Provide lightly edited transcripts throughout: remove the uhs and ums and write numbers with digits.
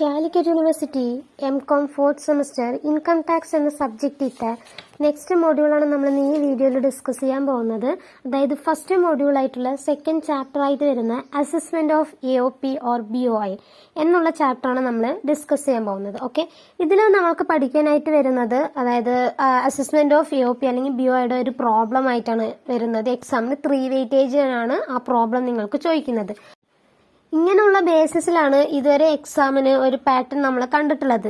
Calicut university M Com 4th semester income tax എന്ന subject ഇട്ട next മോഡ്യൂളാണ് നമ്മൾ ഈ വീഡിയോയിൽ ഡിസ്കസ് ചെയ്യാൻ പോകുന്നത്. അതായത് ഫസ്റ്റ് മോഡ്യൂളായിട്ടുള്ള സെക്കൻഡ് ചാപ്റ്റർ ആയിട്ട് വരുന്ന assessment of AOP or BOI എന്നുള്ള ചാപ്റ്ററാണ് നമ്മൾ ഡിസ്കസ് ചെയ്യാൻ പോകുന്നത്. ഓക്കെ, ഇതിൽ നമുക്ക് പഠിക്കാനായിട്ട് വരുന്നത് അതായത് അസസ്മെന്റ് ഓഫ് AOP അല്ലെങ്കിൽ BOIയുടെ ഒരു പ്രോബ്ലം ആയിട്ടാണ് വരുന്നത്. എക്സാമിന് 3 വെയിറ്റേജിനാണ് ആ പ്രോബ്ലം നിങ്ങൾക്ക് ചോദിക്കുന്നത്. ഇങ്ങനെയുള്ള ബേസിസിലാണ് ഇതുവരെ എക്സാമിന് ഒരു പാറ്റേൺ നമ്മൾ കണ്ടിട്ടുള്ളത്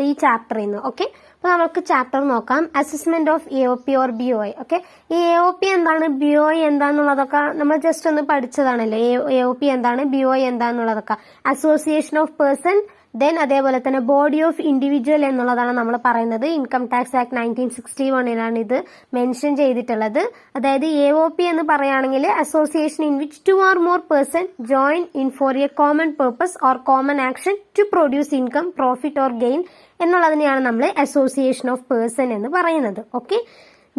ഈ ചാപ്റ്ററിൽ നിന്ന്. ഓക്കെ, അപ്പൊ നമുക്ക് ചാപ്റ്റർ നോക്കാം. Assessment of AOP or BOI. Okay, ഈ AOP എന്താണ്, BOI എന്താന്നുള്ളതൊക്കെ നമ്മൾ ജസ്റ്റ് ഒന്ന് പഠിച്ചതാണല്ലോ. AOP എന്താണ്, BOI എന്താന്നുള്ളതൊക്കെ. അസോസിയേഷൻ ഓഫ് പേഴ്സൺ, ദെൻ അതേപോലെ തന്നെ ബോഡി ഓഫ് ഇൻഡിവിജ്വൽ എന്നുള്ളതാണ് നമ്മൾ പറയുന്നത്. ഇൻകം ടാക്സ് ആക്ട് 1961 ഇത് മെൻഷൻ ചെയ്തിട്ടുള്ളത്. അതായത് AOP എന്ന് പറയുകയാണെങ്കിൽ association in which 2 or more person join in for a common purpose or common action to produce income, profit or gain എന്നുള്ളതിനെയാണ് നമ്മൾ അസോസിയേഷൻ ഓഫ് പേഴ്സൺ എന്ന് പറയുന്നത്. ഓക്കെ,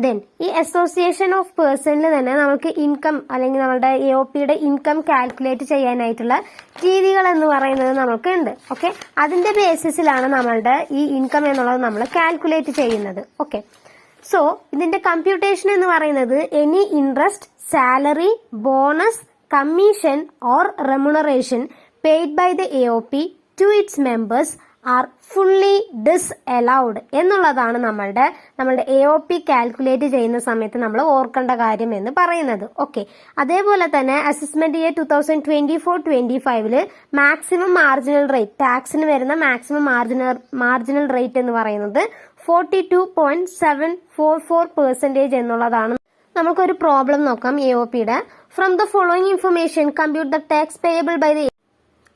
ദെൻ ഈ അസോസിയേഷൻ ഓഫ് പേഴ്സണിൽ തന്നെ നമുക്ക് ഇൻകം അല്ലെങ്കിൽ നമ്മുടെ AOPയുടെ ഇൻകം കാൽക്കുലേറ്റ് ചെയ്യാനായിട്ടുള്ള രീതികൾ എന്ന് പറയുന്നത് നമുക്ക് ഉണ്ട്. ഓക്കെ, അതിന്റെ ബേസിസിലാണ് നമ്മളുടെ ഈ ഇൻകം എന്നുള്ളത് നമ്മൾ കാൽക്കുലേറ്റ് ചെയ്യുന്നത്. ഓക്കെ, സോ ഇതിന്റെ കമ്പ്യൂട്ടേഷൻ എന്ന് പറയുന്നത് any interest, salary, bonus, commission or remuneration paid by the AOP to its members are fully disallowed എന്നുള്ളതാണ് നമ്മളുടെ AOP കാൽക്കുലേറ്റ് ചെയ്യുന്ന സമയത്ത് നമ്മൾ ഓർക്കേണ്ട കാര്യം എന്ന് പറയുന്നത്. ഓക്കെ, അതേപോലെ തന്നെ assessment year 2024-25 maximum marginal rate, ടാക്സിന് വരുന്ന മാക്സിമം മാർജിനൽ റേറ്റ് എന്ന് പറയുന്നത് 42.744% എന്നുള്ളതാണ്. നമുക്കൊരു പ്രോബ്ലം നോക്കാം AOPയുടെ. From the following information compute the tax payable by the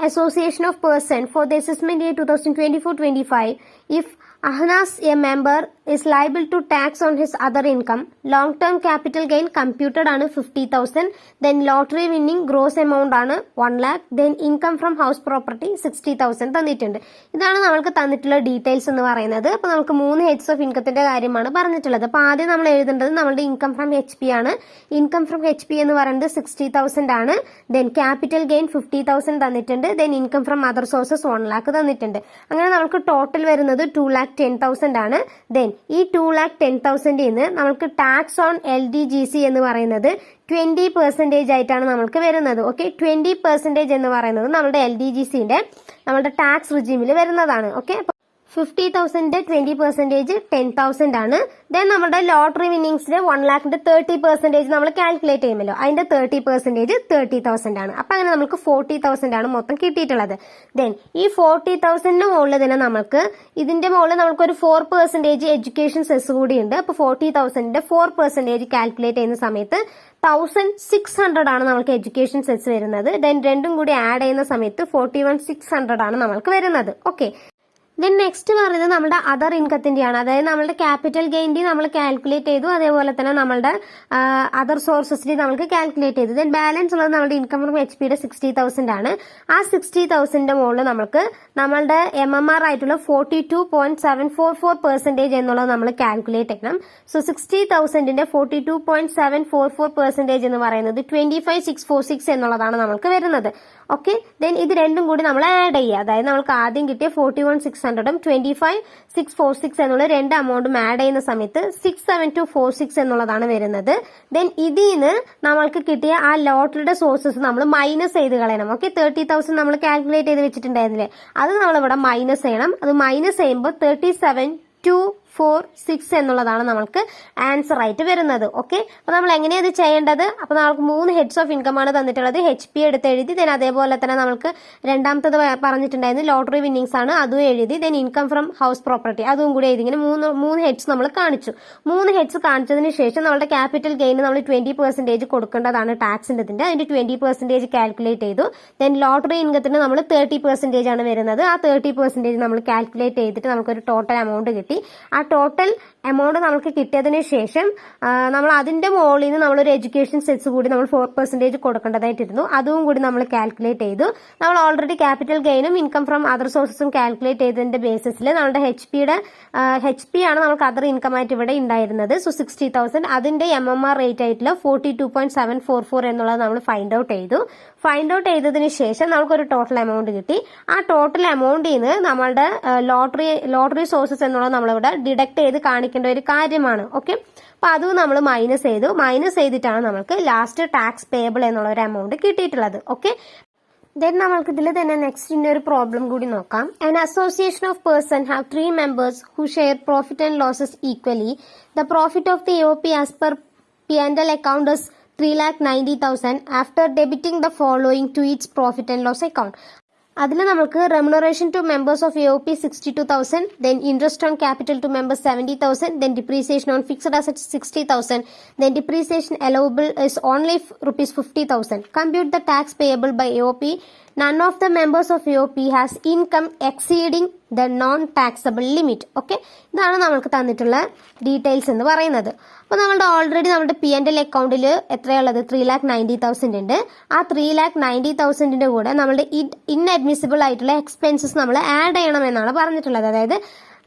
Association of Person for the assessment year 2024-25. If Ahnas, a member, is liable to tax on his other income, long-term capital gain computed ആണ് 50,000, then lottery winning gross amount ആണ് 1 lakh, then income from house property 60,000 തന്നിട്ടുണ്ട്. ഇതാണ് നമ്മൾക്ക് തന്നിട്ടുള്ള details എന്ന് പറയുന്നത്. അപ്പൊ നമുക്ക് 3 ഹെഡ്സ് ഓഫ് ഇൻകത്തിന്റെ കാര്യമാണ് പറഞ്ഞിട്ടുള്ളത്. അപ്പൊ ആദ്യം നമ്മൾ എഴുതേണ്ടത് നമ്മുടെ ഇൻകം ഫ്രം HP ആണ്. ഇൻകം ഫ്രം HP എന്ന് പറയുന്നത് 60,000 ആണ്. ദെൻ ക്യാപിറ്റൽ ഗെയിൻ 50,000 തന്നിട്ടുണ്ട്. Then income from other sources 1 lakh തന്നിട്ടുണ്ട്. അങ്ങനെ നമുക്ക് ടോട്ടൽ വരുന്നത് 2,10,000 ആണ്. ദെൻ ഈ 2,10,000 നിന്ന് നമുക്ക് ടാക്സ് ഓൺ LDGC എന്ന് പറയുന്നത് 20% ആയിട്ടാണ് നമുക്ക് വരുന്നത്. ഓക്കെ, 20% എന്ന് പറയുന്നത് നമ്മുടെ LDGCന്റെ നമ്മുടെ ടാക്സ് റിജീമിൽ വരുന്നതാണ്. ഓക്കെ, 50,000 20% 10,000 ആണ്. ദെൻ നമ്മുടെ ലോട്ടറി വിന്നിങ്സിന്റെ 1 lakhന്റെ 30% നമ്മൾ കാൽക്കുലേറ്റ് ചെയ്യുമല്ലോ, അതിന്റെ 30% 30,000 ആണ്. അപ്പൊ അങ്ങനെ നമുക്ക് 40,000 ആണ് മൊത്തം കിട്ടിയിട്ടുള്ളത്. ദെൻ ഈ 40,000ന് മുകളിൽ തന്നെ നമുക്ക് ഇതിന്റെ മുകളിൽ നമുക്കൊരു 4% എഡ്യൂക്കേഷൻ സെസ് കൂടി ഉണ്ട്. അപ്പൊ 40,000ന്റെ 4% കാൽക്കുലേറ്റ് ചെയ്യുന്ന സമയത്ത് 1,600 ആണ് നമുക്ക് എഡ്യൂക്കേഷൻ സെസ് വരുന്നത്. ദെൻ രണ്ടും കൂടി ആഡ് ചെയ്യുന്ന സമയത്ത് 41,600 ആണ് നമ്മൾക്ക് വരുന്നത്. ഓക്കെ, ദെൻ നെക്സ്റ്റ് പറയുന്നത് നമ്മുടെ അതർ ഇൻകത്തിന്റെയാണ്. അതായത് നമ്മുടെ ക്യാപിറ്റൽ ഗെയിൻ്റെ നമ്മൾ കാൽക്കുലേറ്റ് ചെയ്തു, അതേപോലെ തന്നെ നമ്മുടെ അതർ സോഴ്സസിന്റെ നമുക്ക് കാൽക്കുലേറ്റ് ചെയ്തു. ദെൻ ബാലൻസ് ഉള്ളത് നമ്മുടെ ഇൻകം ഫ്രം HPയുടെ 60,000 ആണ്. ആ 60,000ന്റെ മുകളിൽ നമുക്ക് നമ്മളുടെ MMR ആയിട്ടുള്ള 42.744% എന്നുള്ളത് നമ്മൾ കാൽക്കുലേറ്റ് ചെയ്യണം. സോ 60,000ന്റെ 42.744% എന്ന് പറയുന്നത് 25,646 എന്നുള്ളതാണ് നമുക്ക് വരുന്നത്. ഓക്കെ, ദെൻ ഇത് രണ്ടും കൂടി നമ്മൾ ആഡ് ചെയ്യുക. അതായത് നമുക്ക് ആദ്യം കിട്ടിയ 41,600 25,646 എന്നുള്ള രണ്ട് അമൗണ്ടും ആഡ് ചെയ്യുന്ന സമയത്ത് 67246 എന്നുള്ളതാണ് വരുന്നത്. ദെൻ ഇതിന്ന് നമ്മൾക്ക് കിട്ടിയ ആ ലോട്ടറിയുടെ സോഴ്സസ് നമ്മൾ മൈനസ് ചെയ്ത് കളയണം. ഓക്കെ, 30,000 നമ്മൾ കാൽക്കുലേറ്റ് ചെയ്ത് വെച്ചിട്ടുണ്ടായിരുന്നില്ലേ, അത് നമ്മൾ ഇവിടെ മൈനസ് ചെയ്യണം. അത് മൈനസ് ചെയ്യുമ്പോൾ 37,246 എന്നുള്ളതാണ് നമുക്ക് ആൻസർ ആയിട്ട് വരുന്നത്. ഓക്കെ, അപ്പൊ നമ്മൾ എങ്ങനെയാണ് ഇത് ചെയ്യേണ്ടത്? അപ്പൊ നമുക്ക് 3 ഹെഡ്സ് ഓഫ് ഇൻകം ആണ് തന്നിട്ടുള്ളത്. HP എടുത്ത് എഴുതി. ദെൻ അതേപോലെ തന്നെ നമുക്ക് രണ്ടാമത്തത് പറഞ്ഞിട്ടുണ്ടായിരുന്നു ലോട്ടറി വിന്നിങ്സ് ആണ്, അതും എഴുതി. Then income from house property അതും കൂടി എഴുതി. ഇങ്ങനെ മൂന്ന് ഹെഡ്സ് നമ്മൾ കാണിച്ചു. 3 ഹെഡ്സ് കാണിച്ചതിന് ശേഷം നമ്മുടെ ക്യാപിറ്റൽ ഗെയിൻ നമ്മൾ 20% കൊടുക്കേണ്ടതാണ് ടാക്സിന്റെ. അതിന്റെ 20% കാൽക്കുലേറ്റ് ചെയ്തു. ദെൻ ലോട്ടറി ഇൻകത്തിന് നമ്മൾ 30% ആണ് വരുന്നത്. ആ 30% നമ്മൾ കാൽക്കുലേറ്റ് ചെയ്തിട്ട് നമുക്കൊരു ടോട്ടൽ എമൗണ്ട് കിട്ടി. ആ ടോട്ടൽ എമൗണ്ട് നമുക്ക് കിട്ടിയതിന് ശേഷം നമ്മൾ അതിന്റെ മുകളിൽ നിന്ന് നമ്മളൊരു എഡ്യൂക്കേഷൻ സെസ് കൂടി നമ്മൾ 4% കൊടുക്കേണ്ടതായിട്ടിരുന്നു. അതും കൂടി നമ്മൾ കാൽക്കുലേറ്റ് ചെയ്തു. നമ്മൾ ഓൾറെഡി ക്യാപിറ്റൽ ഗെയിനും ഇൻകം ഫ്രം അതർ സോഴ്സസും കാൽക്കുലേറ്റ് ചെയ്തതിന്റെ ബേസിസിൽ നമ്മുടെ എച്ച് പി ആണ് നമുക്ക് അതർ ഇൻകം ആയിട്ട് ഇവിടെ ഉണ്ടായിരുന്നത്. സോ 60,000 അതിന്റെ MMR റേറ്റ് ആയിട്ടുള്ള 42.744 എന്നുള്ളത് നമ്മൾ ഫൈൻഡ് ഔട്ട് ചെയ്തു. ഫൈൻഡ് ഔട്ട് ചെയ്തതിന് ശേഷം നമുക്കൊരു ടോട്ടൽ എമൗണ്ട് കിട്ടി. ആ ടോട്ടൽ എമൗണ്ടിൽ നിന്ന് നമ്മളുടെ ലോട്ടറി സോഴ്സസ് എന്നുള്ളത് നമ്മളിവിടെ ഡിഡക്ട് ചെയ്ത് കാണിക്കേണ്ട ഒരു കാര്യമാണ്. ഓക്കെ, അപ്പൊ അതും നമ്മൾ മൈനസ് ചെയ്തിട്ടാണ് നമുക്ക് ലാസ്റ്റ് ടാക്സ് പേയബിൾ എന്നുള്ള ഒരു എമൗണ്ട് കിട്ടിയിട്ടുള്ളത്. ഓക്കെ, ദെൻ നമ്മൾക്ക് ഇതിൽ തന്നെ നെക്സ്റ്റ് ഒരു പ്രോബ്ലം കൂടി നോക്കാം. An association of person have 3 members who share profit and losses equally. The profit of the AOP as per P&L account is 3,90,000 after debiting the following to its profit and loss account. അതിൽ നമുക്ക് remuneration to members of AOP 62,000, then interest on capital to members 70,000, then depreciation on fixed assets 60,000, then depreciation allowable is only rupees 50,000. Compute the tax payable by AOP. None of the members of AOP has income exceeding the non-taxable limit. Okay, ഇതാണ് നമുക്ക് തന്നിട്ടുള്ള details എന്ന് പറയുന്നത്. അപ്പോൾ നമ്മളുടെ already നമ്മുടെ P&L അക്കൗണ്ടിൽ എത്രയുള്ളത് 3,90,000 ഉണ്ട്. ആ 3,90,000 കൂടെ നമ്മളുടെ ഇൻഅഡ്മിസിബിൾ ആയിട്ടുള്ള എക്സ്പെൻസസ് നമ്മൾ ആഡ് ചെയ്യണമെന്നാണ് പറഞ്ഞിട്ടുള്ളത്. അതായത്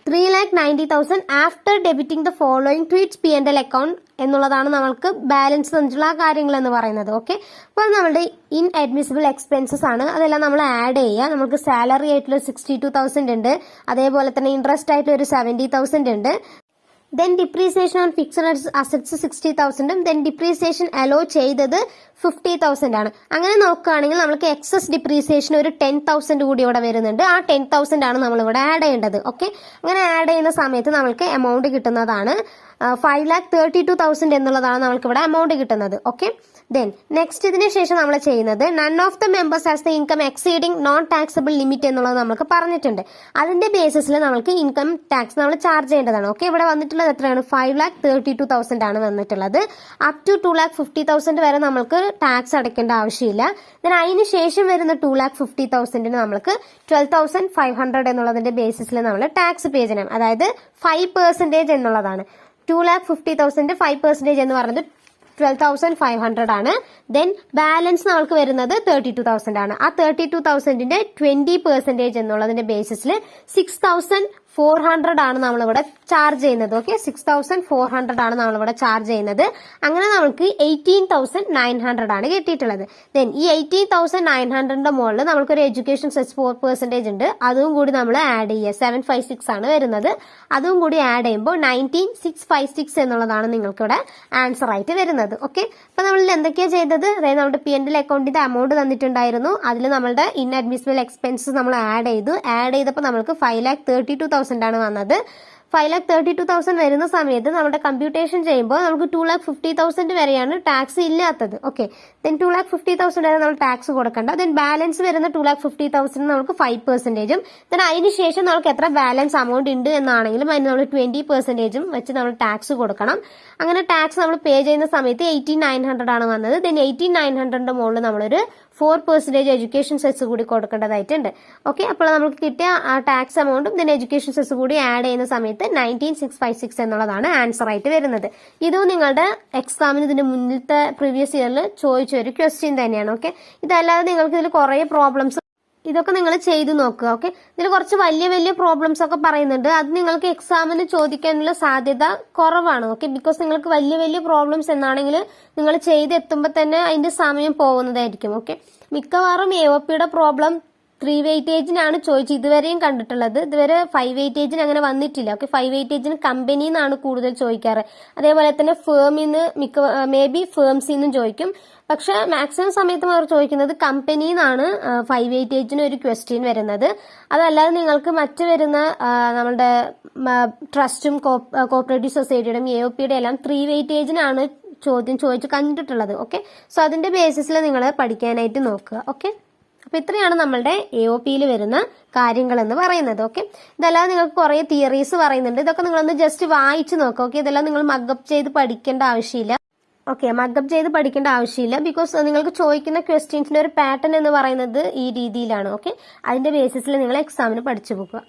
3,90,000 after debiting the following to its P&L account എന്നുള്ളതാണ് നമ്മൾക്ക് ബാലൻസ് തന്നിട്ടുള്ള ആ കാര്യങ്ങൾ എന്ന് പറയുന്നത്. ഓക്കെ, അപ്പോൾ നമ്മളുടെ ഇൻഅഡ്മിസിബിൾ എക്സ്പെൻസസ് ആണ്, അതെല്ലാം നമ്മൾ ആഡ് ചെയ്യുക. നമുക്ക് സാലറി ആയിട്ടുള്ള 62,000 ഉണ്ട്, അതേപോലെ തന്നെ ഇൻട്രസ്റ്റ് ആയിട്ടുള്ള ഒരു 70,000 ഉണ്ട്. Then depreciation on fixed assets 60,000, then depreciation hello ചെയ്തത് 50,000 ആണ്. അങ്ങനെ നോക്കുകയാണെങ്കിൽ നമുക്ക് എക്സസ് ഡിപ്രീസിയേഷൻ ഒരു 10,000 കൂടി ഇവിടെ വരുന്നുണ്ട്. ആ 10,000 ആണ് നമ്മളിവിടെ ആഡ് ചെയ്യേണ്ടത്. ഓക്കെ, അങ്ങനെ ആഡ് ചെയ്യുന്ന സമയത്ത് നമ്മൾക്ക് എമൗണ്ട് കിട്ടുന്നതാണ് 5,32,000 എന്നുള്ളതാണ് നമ്മൾക്ക് ഇവിടെ എമൗണ്ട് കിട്ടുന്നത്. ഓക്കെ, ദെൻ നെക്സ്റ്റ് ഇതിന് ശേഷം നമ്മൾ ചെയ്യുന്നത് none of the members as the income exceeding non taxable limit എന്നുള്ളത് നമുക്ക് പറഞ്ഞിട്ടുണ്ട്. അതിന്റെ ബേസിസിൽ നമുക്ക് ഇൻകം ടാക്സ് നമ്മൾ ചാർജ് ചെയ്യേണ്ടതാണ്. ഓക്കെ, ഇവിടെ വന്നിട്ടുള്ളത് എത്രയാണ് 5,32,000 ആണ് വന്നിട്ടുള്ളത്. അപ് ടു 2,50,000 വരെ നമ്മൾക്ക് ടാക്സ് അടയ്ക്കേണ്ട ആവശ്യമില്ല. ദെൻ അതിന് ശേഷം വരുന്ന 2,50,000 നമ്മൾക്ക് 12,500 എന്നുള്ളതിന്റെ ബേസിസിൽ നമ്മൾ ടാക്സ് പേ ചെയ്യണം. അതായത് 5% എന്നുള്ളതാണ്. 2,50,000 5% എന്ന് പറയുന്നത് 12,500 ആണ്. ദെൻ ബാലൻസ് നമുക്ക് വരുന്നത് 32,000 ആണ്. ആ 32,000ന്റെ 20% എന്നുള്ളതിന്റെ ബേസിസിൽ 6,400 ആണ് നമ്മളിവിടെ ചാർജ് ചെയ്യുന്നത്. ഓക്കെ, 6,400 ആണ് നമ്മളിവിടെ ചാർജ് ചെയ്യുന്നത്. അങ്ങനെ നമുക്ക് 18,900 ആണ് കിട്ടിയിട്ടുള്ളത്. ദെൻ ഈ 18,900ന്റെ മുകളിൽ നമുക്കൊരു എഡ്യൂക്കേഷൻ സെസ് 4% ഉണ്ട്. അതും കൂടി നമ്മൾ ആഡ് ചെയ്യുക. 756 ആണ് വരുന്നത്. അതും കൂടി ആഡ് ചെയ്യുമ്പോൾ 19,656 എന്നുള്ളതാണ് നിങ്ങൾക്ക് ഇവിടെ ആൻസർ ആയിട്ട് വരുന്നത്. ഓക്കെ, അപ്പൊ നമ്മൾ എന്തൊക്കെയാണ് ചെയ്തത്? അതായത് നമ്മുടെ P&L അക്കൗണ്ടിന്റെ എമൗണ്ട് തന്നിട്ടുണ്ടായിരുന്നു. അതിൽ നമ്മളുടെ ഇൻഅഡ്മിസിബിൾ എക്സ്പെൻസസ് നമ്മൾ ആഡ് ചെയ്തപ്പോൾ നമുക്ക് 5,32,000 ആണ് വന്നത്. 5,32,000 വരുന്ന സമയത്ത് നമ്മുടെ കമ്പ്യൂട്ടേഷൻ ചെയ്യുമ്പോൾ നമുക്ക് 2,50,000 വരെയാണ് ടാക്സ് ഇല്ലാത്തത്. ഓക്കെ, ദെൻ 2,50,000 വരെ നമ്മൾ ടാക്സ് കൊടുക്കണ്ട. ദെൻ ബാലൻസ് വരുന്ന 2,50,000 നമുക്ക് 5%, ദെൻ അതിന് ശേഷം നമുക്ക് എത്ര ബാലൻസ് എമൗണ്ട് ഉണ്ട് എന്നാണെങ്കിലും അതിന് നമ്മൾ 20% വെച്ച് നമ്മൾ ടാക്സ് കൊടുക്കണം. അങ്ങനെ ടാക്സ് നമ്മൾ പേ ചെയ്യുന്ന സമയത്ത് 18,900 ആണ് വന്നത്. ദെൻ 18,900ന്റെ മുകളിൽ നമ്മളൊരു 4% എഡ്യൂക്കേഷൻ സെസ് കൂടി കൊടുക്കേണ്ടതായിട്ടുണ്ട്. ഓക്കെ, അപ്പോൾ നമുക്ക് കിട്ടിയ ആ ടാക്സ് എമൗണ്ടും ദെൻ എഡ്യൂക്കേഷൻ സെസ് കൂടി ആഡ് ചെയ്യുന്ന സമയത്ത് 19,656 എന്നുള്ളതാണ് ആൻസർ ആയിട്ട് വരുന്നത്. ഇതും നിങ്ങളുടെ എക്സാമിന് ഇതിന്റെ മുന്നിലത്തെ പ്രീവിയസ് ഇയറിൽ ചോദിച്ച ഒരു ക്വസ്റ്റ്യൻ തന്നെയാണ്. ഓക്കെ, ഇതല്ലാതെ നിങ്ങൾക്ക് ഇതിൽ കുറെ പ്രോബ്ലംസ് ഇതൊക്കെ നിങ്ങൾ ചെയ്തു നോക്കുക. ഓക്കെ, ഇതിൽ കുറച്ച് വലിയ വലിയ പ്രോബ്ലംസ് ഒക്കെ പറയുന്നുണ്ട്. അത് നിങ്ങൾക്ക് എക്സാമിന് ചോദിക്കാനുള്ള സാധ്യത കുറവാണ്. ഓക്കെ, ബിക്കോസ് നിങ്ങൾക്ക് വലിയ വലിയ പ്രോബ്ലംസ് എന്നാണെങ്കിൽ നിങ്ങൾ ചെയ്തെത്തുമ്പോൾ തന്നെ അതിന്റെ സമയം പോകുന്നതായിരിക്കും. ഓക്കെ, മിക്കവാറും AOPയുടെ പ്രോബ്ലം 3 വെയിറ്റേജിനാണ് ചോദിച്ചത് ഇതുവരെയും കണ്ടിട്ടുള്ളത്. ഇതുവരെ 5 വെയിറ്റേജിന് അങ്ങനെ വന്നിട്ടില്ല. ഓക്കെ, 5 വെയിറ്റേജിന് കമ്പനിയിൽ നിന്നാണ് കൂടുതൽ ചോദിക്കാറ്. അതേപോലെ തന്നെ ഫേമിന്ന് മേ ബി ഫേംസിൽ നിന്നും ചോദിക്കും. പക്ഷെ മാക്സിമം സമയത്ത് അവർ ചോദിക്കുന്നത് കമ്പനിയിൽ നിന്നാണ് 5 വെയിറ്റേജിന് ഒരു ക്വസ്റ്റ്യൻ വരുന്നത്. അതല്ലാതെ നിങ്ങൾക്ക് മറ്റ് വരുന്ന നമ്മളുടെ ട്രസ്റ്റും കോപ്പറേറ്റീവ് സൊസൈറ്റിയുടെയും AOPയുടെ എല്ലാം 3 വെയിറ്റേജിനാണ് ചോദ്യം ചോദിച്ച് കണ്ടിട്ടുള്ളത്. ഓക്കെ, സോ അതിന്റെ ബേസിസിൽ നിങ്ങൾ പഠിക്കാനായിട്ട് നോക്കുക. ഓക്കെ, അപ്പൊ ഇത്രയാണ് നമ്മളുടെ AOPയിൽ വരുന്ന കാര്യങ്ങൾ എന്ന് പറയുന്നത്. ഓക്കെ, ഇതെല്ലാം നിങ്ങൾക്ക് കുറെ തിയറീസ് പറയുന്നുണ്ട്. ഇതൊക്കെ നിങ്ങളൊന്ന് ജസ്റ്റ് വായിച്ചു നോക്കുക. ഓക്കെ, ഇതെല്ലാം നിങ്ങൾ മഗപ്പ് ചെയ്ത് പഠിക്കേണ്ട ആവശ്യമില്ല. ഓക്കെ, മഗപ്പ് ചെയ്ത് പഠിക്കേണ്ട ആവശ്യമില്ല. ബിക്കോസ് നിങ്ങൾക്ക് ചോദിക്കുന്ന ക്വസ്റ്റ്യൻസിന്റെ ഒരു പാറ്റേൺ എന്ന് പറയുന്നത് ഈ രീതിയിലാണ്. ഓക്കെ, അതിന്റെ ബേസിസിൽ നിങ്ങൾ എക്സാമിന് പഠിച്ചു പോകുക.